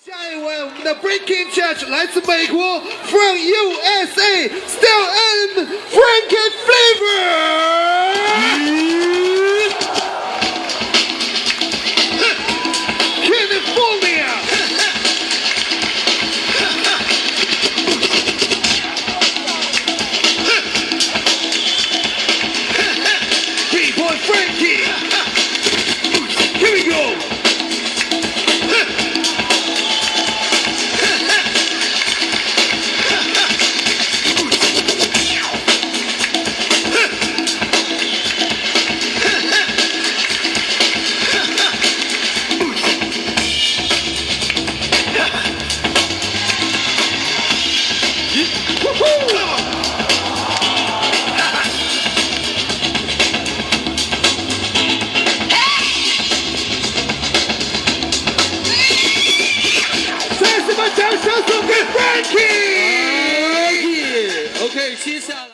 下一位，我们的 Breaking Judge 来自美国 ，from USA, Still and Frankie Flavor。Killafornia。Bboy Frankie。Here we go。掌声送给 Frankie。OK， 接下来。